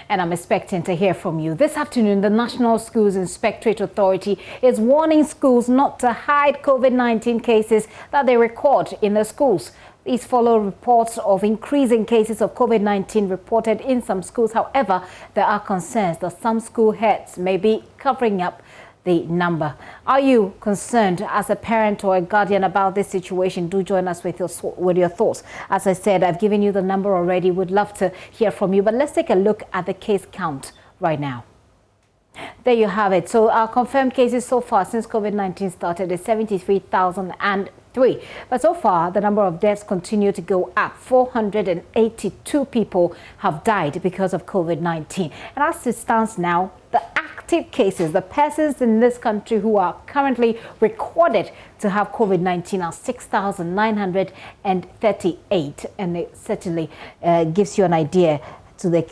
And I'm expecting to hear from you. This afternoon, the National Schools Inspectorate Authority is warning schools not to hide COVID-19 cases that they record in the schools. These follow reports of increasing cases of COVID-19 reported in some schools. However, there are concerns that some school heads may be covering up the number. Are you concerned as a parent or a guardian about this situation? Do join us with your thoughts. As I said, I've given you the number already. Would love to hear from you. But let's take a look at the case count right now. There you have it. So our confirmed cases so far since COVID-19 started is 73,003. But so far, the number of deaths continue to go up. 482 people have died because of COVID-19. And as it stands now, the active cases, the persons in this country who are currently recorded to have COVID-19 are 6,938. And it certainly gives you an idea to the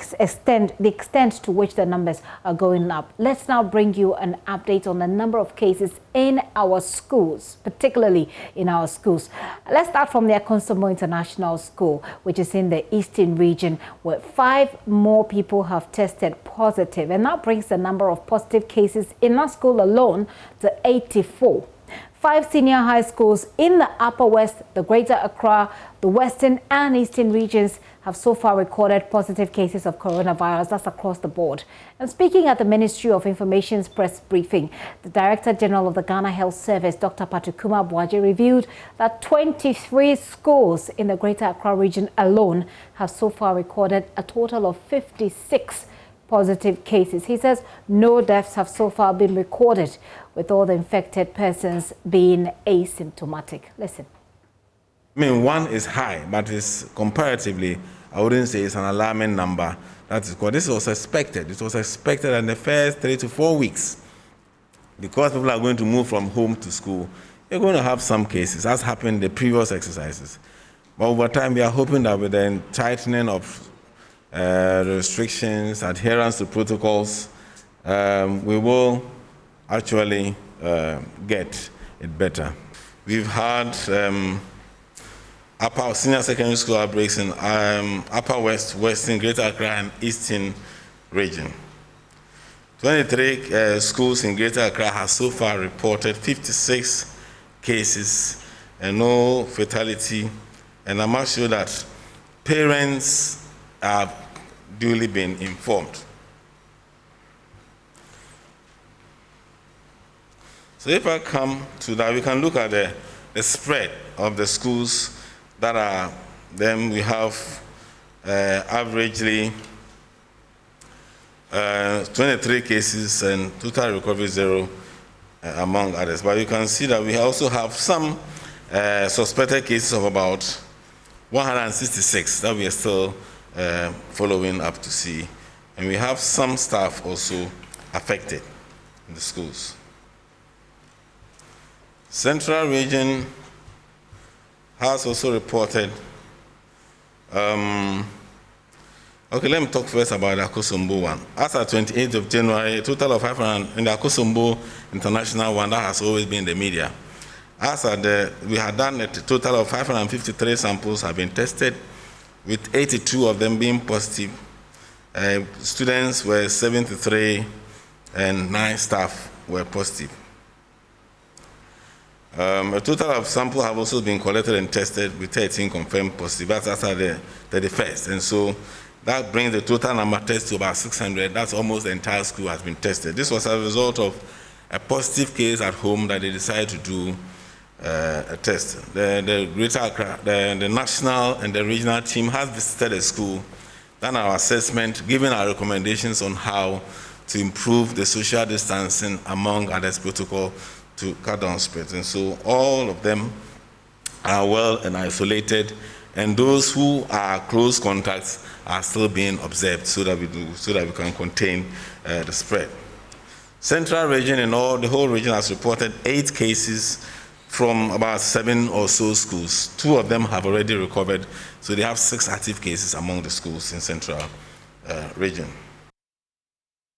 extent to which the numbers are going up. Let's now bring you an update on the number of cases in our schools, particularly in our schools. Let's start from the Akosombo International School, which is in the Eastern Region, where 5 more people have tested positive. And that brings the number of positive cases in that school alone to 84. 5 senior high schools in the Upper West, the Greater Accra, the Western and Eastern regions have so far recorded positive cases of coronavirus. That's across the board. And speaking at the Ministry of Information's press briefing, the Director General of the Ghana Health Service, Dr. Patukuma Boaji, revealed that 23 schools in the Greater Accra Region alone have so far recorded a total of 56 positive cases. He says no deaths have so far been recorded, with all the infected persons being asymptomatic. Listen. I mean, 1 is high, but it's comparatively, I wouldn't say it's an alarming number. That is because this was expected. It was expected in the first 3 to 4 weeks. Because people are going to move from home to school, you're going to have some cases, as happened in the previous exercises. But over time, we are hoping that with the tightening of restrictions, adherence to protocols, we will actually get it better. We've had upper senior secondary school outbreaks in Upper West, Western, Greater Accra and Eastern Region. 23 schools in Greater Accra have so far reported 56 cases and no fatality. And I must show that parents have duly been informed. So if I come to that, we can look at the spread of the schools that are, then we have averagely 23 cases and total recovery 0 among others. But you can see that we also have some suspected cases of about 166 that we are still following up to see. And we have some staff also affected in the schools. Central Region has also reported, okay, let me talk first about the Akosombo one. As at 28th of January, a total of 500 in the Akosombo International one, that has always been in the media. As at we had done a total of 553 samples have been tested, with 82 of them being positive. Students were 73 and 9 staff were positive. A total of samples have also been collected and tested, with 13 confirmed positive. That's after the 31st. And so that brings the total number tested to about 600. That's almost the entire school has been tested. This was a result of a positive case at home that they decided to do a test. The Greater Accra, the national and the regional team has visited the school, done our assessment, given our recommendations on how to improve the social distancing among others protocol to cut down spread. And so all of them are well and isolated, and those who are close contacts are still being observed so that we can contain the spread. Central Region and the whole region has reported 8 cases from about 7 or so schools. 2 of them have already recovered, so they have 6 active cases among the schools in Central Region.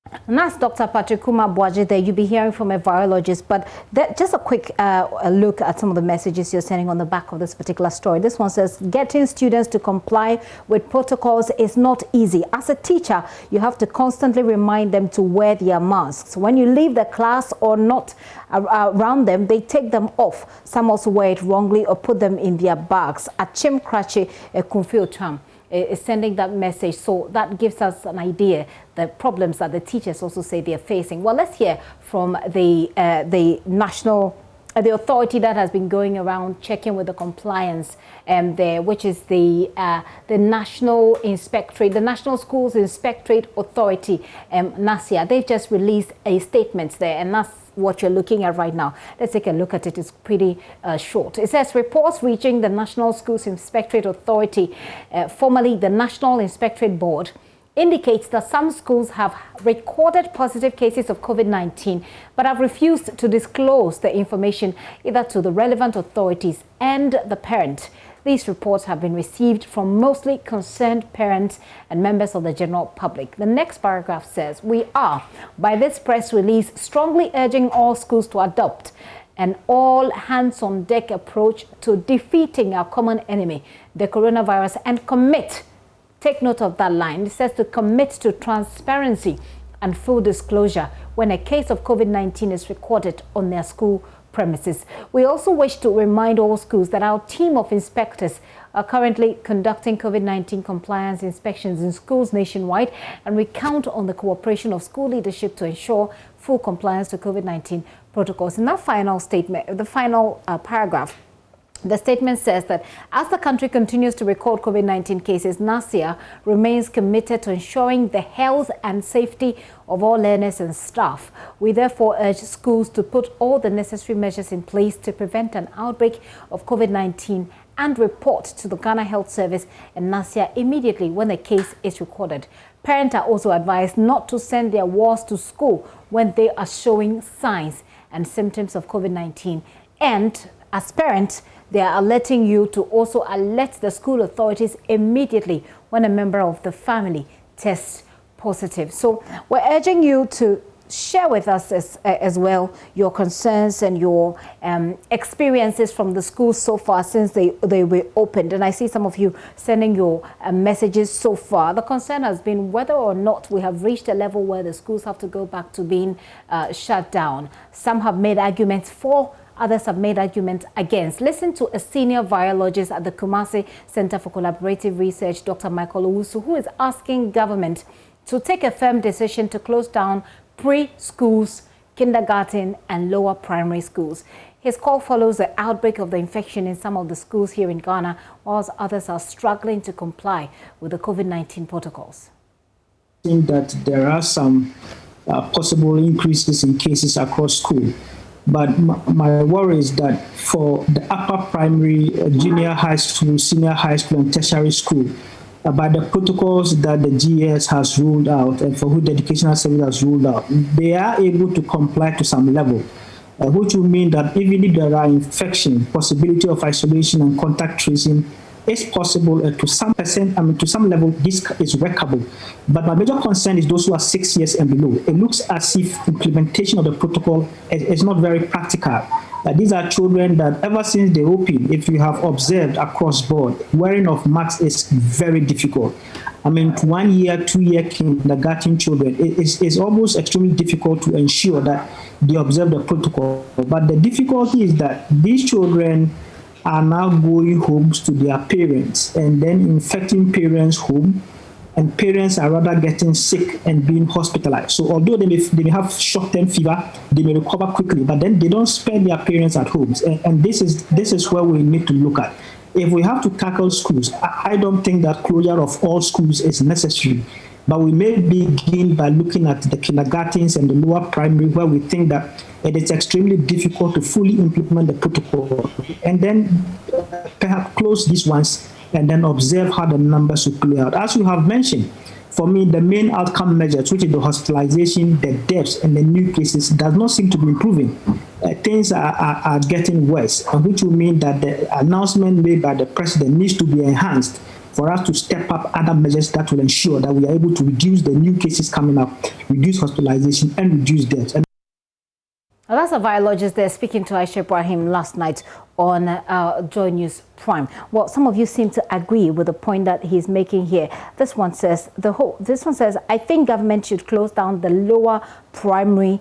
And that's Dr. Patrick Kumar-Boaji there. You'll be hearing from a virologist, but just a quick look at some of the messages you're sending on the back of this particular story. This one says, getting students to comply with protocols is not easy. As a teacher, you have to constantly remind them to wear their masks. When you leave the class or not around them, they take them off. Some also wear it wrongly or put them in their bags. Achim Krachi Kumfio Cham is sending that message, so that gives us an idea the problems that the teachers also say they're facing. Well, let's hear from the authority that has been going around checking with the compliance there, which is the National Inspectorate, the National Schools Inspectorate Authority, NASIA. They've just released a statement there, and that's what you're looking at right now. Let's take a look at it. It's pretty short. It says reports reaching the National Schools Inspectorate Authority, formerly the National Inspectorate Board, indicates that some schools have recorded positive cases of COVID-19 but have refused to disclose the information either to the relevant authorities and the parent. These reports have been received from mostly concerned parents and members of the general public. The next paragraph says, we are, by this press release, strongly urging all schools to adopt an all-hands-on-deck approach to defeating our common enemy, the coronavirus, and commit, take note of that line, it says to commit to transparency and full disclosure when a case of COVID-19 is recorded on their school premises. We also wish to remind all schools that our team of inspectors are currently conducting COVID-19 compliance inspections in schools nationwide, and we count on the cooperation of school leadership to ensure full compliance to COVID-19 protocols. In that final statement, the final paragraph, the statement says that as the country continues to record COVID-19 cases, NASIA remains committed to ensuring the health and safety of all learners and staff. We therefore urge schools to put all the necessary measures in place to prevent an outbreak of COVID-19 and report to the Ghana Health Service and NASIA immediately when a case is recorded. Parents are also advised not to send their wards to school when they are showing signs and symptoms of COVID-19. And as parents, they are alerting you to also alert the school authorities immediately when a member of the family tests positive. So we're urging you to share with us as well your concerns and your experiences from the schools so far since they were opened. And I see some of you sending your messages so far. The concern has been whether or not we have reached a level where the schools have to go back to being shut down. Some have made arguments for, others have made arguments against. Listen to a senior virologist at the Kumasi Center for Collaborative Research, Dr. Michael Owusu, who is asking government to take a firm decision to close down pre-schools, kindergarten and lower primary schools. His call follows the outbreak of the infection in some of the schools here in Ghana, whilst others are struggling to comply with the COVID-19 protocols. I think that there are some possible increases in cases across school. But my worry is that for the upper primary, junior high school, senior high school, and tertiary school, by the protocols that the GS has ruled out and for who the educational service has ruled out, they are able to comply to some level, which will mean that even if there are infection, possibility of isolation and contact tracing is possible to some percent, to some level, this is workable. But my major concern is those who are 6 years and below. It looks as if implementation of the protocol is not very practical. These are children that ever since they opened, if you have observed across board, wearing of masks is very difficult. I mean, 1 year, 2 year kindergarten children, it's almost extremely difficult to ensure that they observe the protocol. But the difficulty is that these children are now going homes to their parents and then infecting parents' home, and parents are rather getting sick and being hospitalized. So although they may have short-term fever, they may recover quickly, but then they don't spend their parents at homes. And this is where we need to look at. If we have to tackle schools, I don't think that closure of all schools is necessary. But we may begin by looking at the kindergartens and the lower primary, where we think that it is extremely difficult to fully implement the protocol, and then perhaps close these ones and then observe how the numbers will play out. As you have mentioned, for me, the main outcome measures, which is the hospitalization, the deaths, and the new cases, does not seem to be improving. Things are getting worse, which will mean that the announcement made by the president needs to be enhanced for us to step up other measures that will ensure that we are able to reduce the new cases coming up, reduce hospitalization, and reduce deaths. Well, that's a virologist there speaking to Aisha Ibrahim last night on JoyNews Prime. Well, some of you seem to agree with the point that he's making here. This one says, I think government should close down the lower primary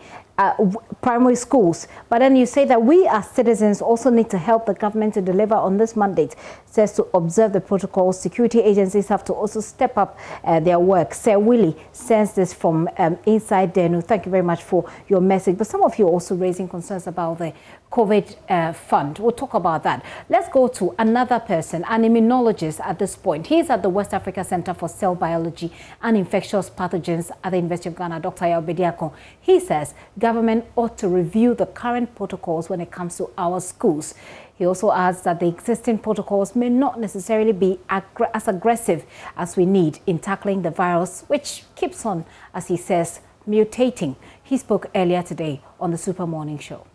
schools. But then you say that we as citizens also need to help the government to deliver on this mandate. It says to observe the protocols. Security agencies have to also step up their work. Sir Willie sends this from inside Denu. Thank you very much for your message. But some of you are also raising concerns about the COVID fund. We'll talk about that. Let's go to another person, an immunologist at this point. He's at the West Africa Center for Cell Biology and Infectious Pathogens at the University of Ghana, Dr. Yaw. He says government ought to review the current protocols when it comes to our schools. He also adds that the existing protocols may not necessarily be as aggressive as we need in tackling the virus, which keeps on, as he says, mutating. He spoke earlier today on the Super Morning Show.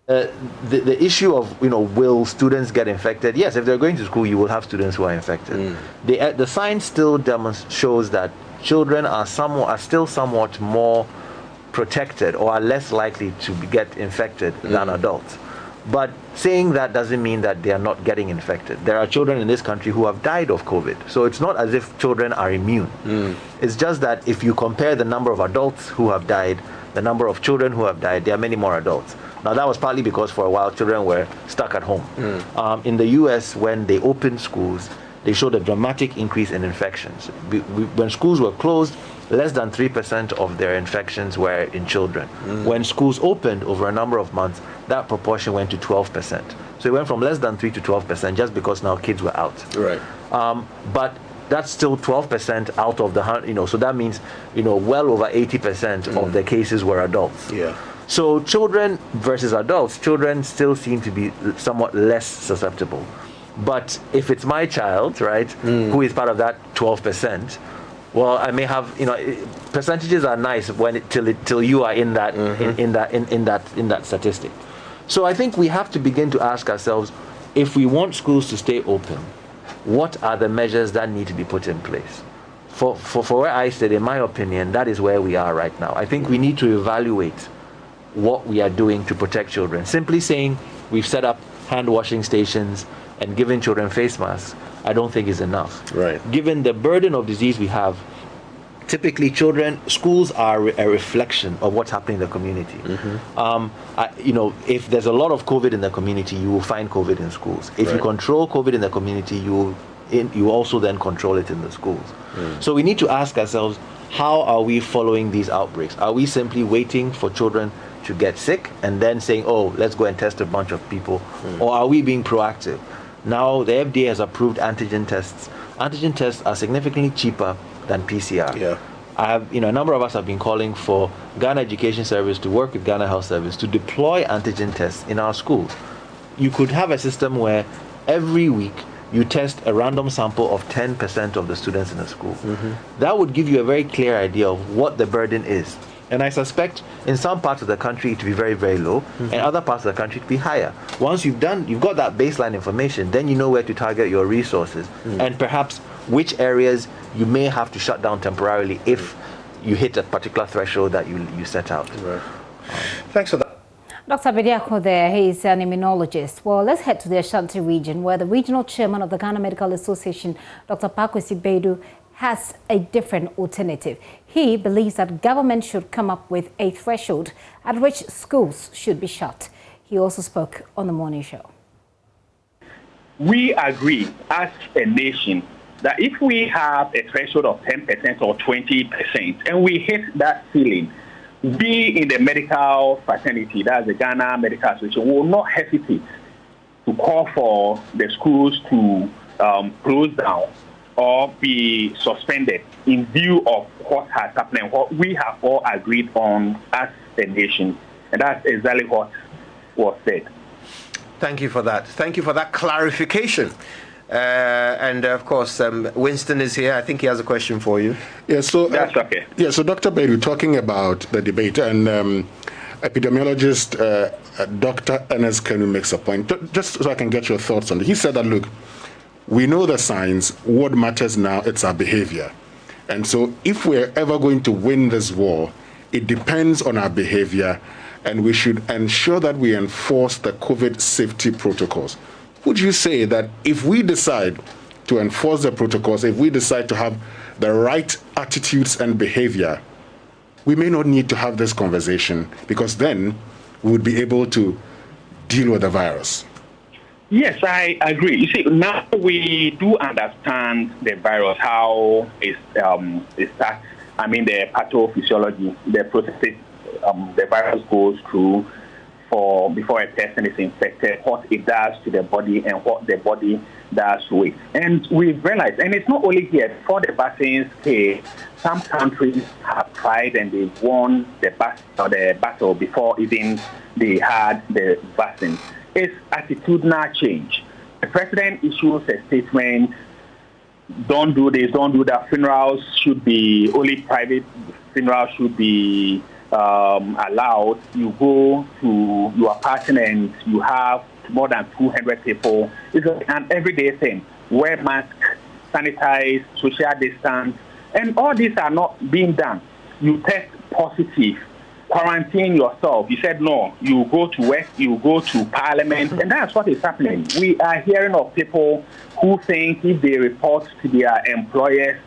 The issue of, will students get infected? Yes, if they're going to school, you will have students who are infected. The science still shows that children are still somewhat more protected or are less likely to get infected than adults. But saying that doesn't mean that they are not getting infected. There are children in this country who have died of COVID. So it's not as if children are immune. It's just that if you compare the number of adults who have died, the number of children who have died, there are many more adults. Now, that was partly because for a while children were stuck at home. In the US, when they opened schools, they showed a dramatic increase in infections. When schools were closed, less than 3% of their infections were in children. When schools opened over a number of months, that proportion went to 12%. So it went from less than 3 to 12% just because now kids were out. Right. But that's still 12% out of the, so that means, well over 80% of the cases were adults. Yeah. So children versus adults, children still seem to be somewhat less susceptible. But if it's my child, right, who is part of that 12%, well, I may have, percentages are nice when till you are in that in that statistic. So I think we have to begin to ask ourselves, if we want schools to stay open, what are the measures that need to be put in place? For where I sit, in my opinion, that is where we are right now. I think we need to evaluate what we are doing to protect children. Simply saying we've set up hand washing stations and giving children face masks, I don't think is enough. Right. Given the burden of disease we have, typically schools are a reflection of what's happening in the community. If there's a lot of COVID in the community, you will find COVID in schools. If you control COVID in the community, you also then control it in the schools. So we need to ask ourselves, how are we following these outbreaks? Are we simply waiting for children to get sick and then saying, oh, let's go and test a bunch of people? Or are we being proactive? Now, the FDA has approved antigen tests. Antigen tests are significantly cheaper than PCR. Yeah. A number of us have been calling for Ghana Education Service to work with Ghana Health Service to deploy antigen tests in our schools. You could have a system where every week you test a random sample of 10% of the students in a school. That would give you a very clear idea of what the burden is. And I suspect in some parts of the country it to be very, very low, and other parts of the country to be higher. Once you've got that baseline information, then you know where to target your resources, and perhaps which areas you may have to shut down temporarily if you hit a particular threshold that you set out. Right. Thanks for that. Dr. Bediako there, he's an immunologist. Well, let's head to the Ashanti region, where the regional chairman of the Ghana Medical Association, Dr. Pakwesi Beidou, has a different alternative. He believes that government should come up with a threshold at which schools should be shut. He also spoke on the morning show. We agree as a nation that if we have a threshold of 10% or 20% and we hit that ceiling, we in the medical fraternity, that's the Ghana Medical Association, will not hesitate to call for the schools to close down or be suspended in view of what has happened, what we have all agreed on as a nation. And that's exactly what was said. Thank you for that. Thank you for that clarification. And of course, Winston is here. I think he has a question for you. Yeah, so that's okay. Yeah, so Dr. Beidou, talking about the debate, and epidemiologist Dr. Ernest Kanu makes a point. Just so I can get your thoughts on it. He said that, look, we know the signs. What matters now, it's our behavior. And so if we're ever going to win this war, it depends on our behavior, and we should ensure that we enforce the COVID safety protocols. Would you say that if we decide to enforce the protocols, if we decide to have the right attitudes and behavior, we may not need to have this conversation, because then we would be able to deal with the virus? Yes, I agree. You see, now we do understand the virus, how it starts. I mean, the pathophysiology, the processes the virus goes through before a person is infected, what it does to the body and what the body does to it. And we've realized, and it's not only here, for the vaccines, some countries have tried and they've won the battle before even they had the vaccine. It's attitudinal change. The president issues a statement, don't do this, don't do that. Funerals should be, only private funerals should be allowed. You go to your partner and you have more than 200 people. It's an everyday thing. Wear mask, sanitize, social distance, and all these are not being done. You test positive, quarantine yourself. You said no. You go to work, you go to parliament, and that's what is happening. We are hearing of people who think if they report to their employers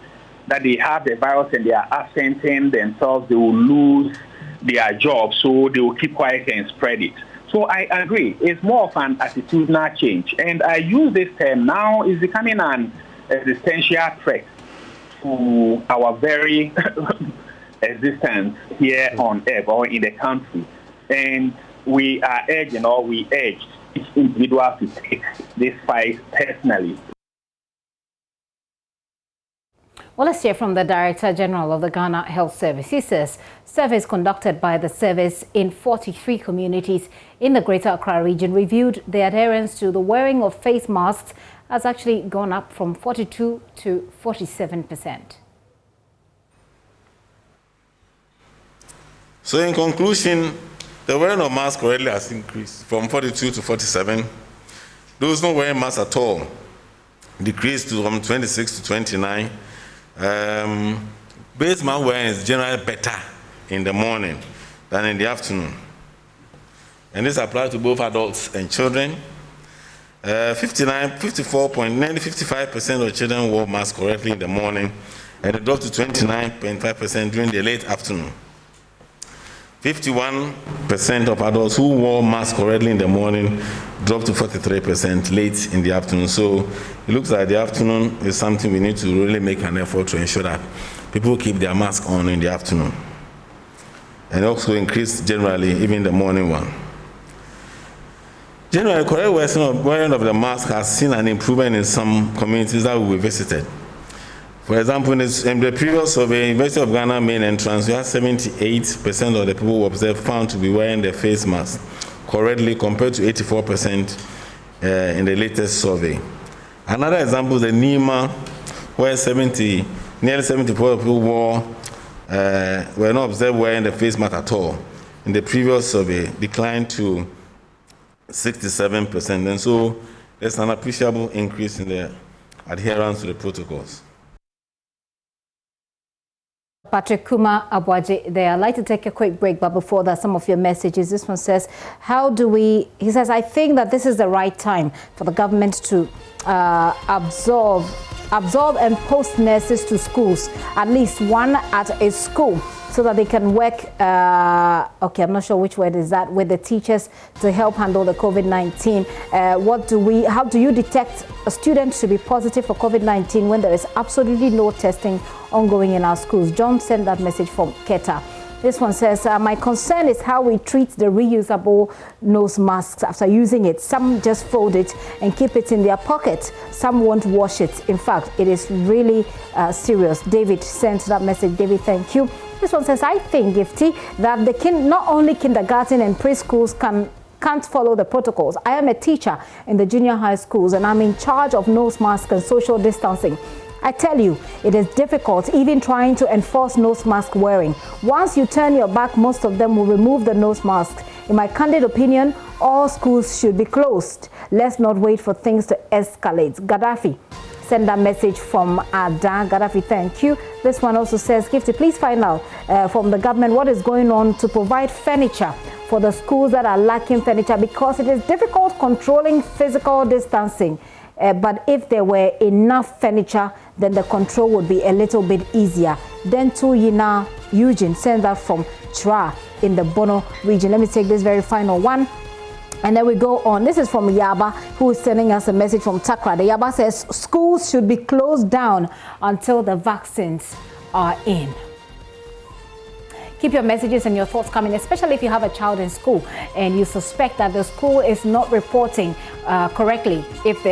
that they have the virus and they are absenting themselves, they will lose their job, so they will keep quiet and spread it. So I agree. It's more of an attitudinal change. And I use this term now, is becoming an existential threat to our very existence here on earth or in the country. And we are urging, or we urge each individual to take this fight personally. Well, let's hear from the Director General of the Ghana Health Service. He says surveys conducted by the service in 43 communities in the Greater Accra Region reviewed the adherence to the wearing of face masks has actually gone up from 42 to 47%. So in conclusion, the wearing of masks already has increased from 42 to 47. Those not wearing masks at all decreased from 26 to 29. Base mask wearing is generally better in the morning than in the afternoon. And this applies to both adults and children. 55% of children wore masks correctly in the morning, and it dropped to 29.5% during the late afternoon. 51% of adults who wore masks correctly in the morning dropped to 43% late in the afternoon. So it looks like the afternoon is something we need to really make an effort to ensure that people keep their mask on in the afternoon. And also increase generally, even the morning one. Generally, correct wearing of the mask has seen an improvement in some communities that we visited. For example, in the previous survey, University of Ghana main entrance, we had 78% of the people who observed found to be wearing their face mask correctly, compared to 84% in the latest survey. Another example is the Nima, where nearly 74% of people were not observed wearing the face mask at all. In the previous survey, declined to 67%. And so there's an appreciable increase in the adherence to the protocols. Patrick Kuma Abwaji there. I'd like to take a quick break, but before that, some of your messages. This one says, he says, I think that this is the right time for the government to absorb and post nurses to schools, at least one at a school, so that they can work, okay, I'm not sure which word is that, with the teachers to help handle the COVID-19. How do you detect a student to be positive for COVID-19 when there is absolutely no testing ongoing in our schools? John sent that message from Keta. This one says, my concern is how we treat the reusable nose masks after using it. Some just fold it and keep it in their pocket. Some won't wash it. In fact, it is really serious. David sent that message. David, thank you. This one says, I think, Gifty, that not only kindergarten and preschools can't follow the protocols. I am a teacher in the junior high schools and I'm in charge of nose masks and social distancing. I tell you, it is difficult even trying to enforce nose mask wearing. Once you turn your back, most of them will remove the nose mask. In my candid opinion, all schools should be closed. Let's not wait for things to escalate. Gaddafi send that message from Ada. Gaddafi, thank you. This one also says, Gifty, please find out from the government what is going on to provide furniture for the schools that are lacking furniture, because it is difficult controlling physical distancing. But if there were enough furniture, then the control would be a little bit easier. Then Yina Eugene sends that from Tra in the Bono region. Let me take this very final one. And then we go on. This is from Yaba, who is sending us a message from Takra. The Yaba says schools should be closed down until the vaccines are in. Keep your messages and your thoughts coming, especially if you have a child in school and you suspect that the school is not reporting correctly,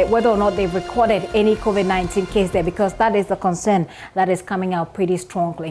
whether or not they've recorded any COVID-19 case there, because that is the concern that is coming out pretty strongly.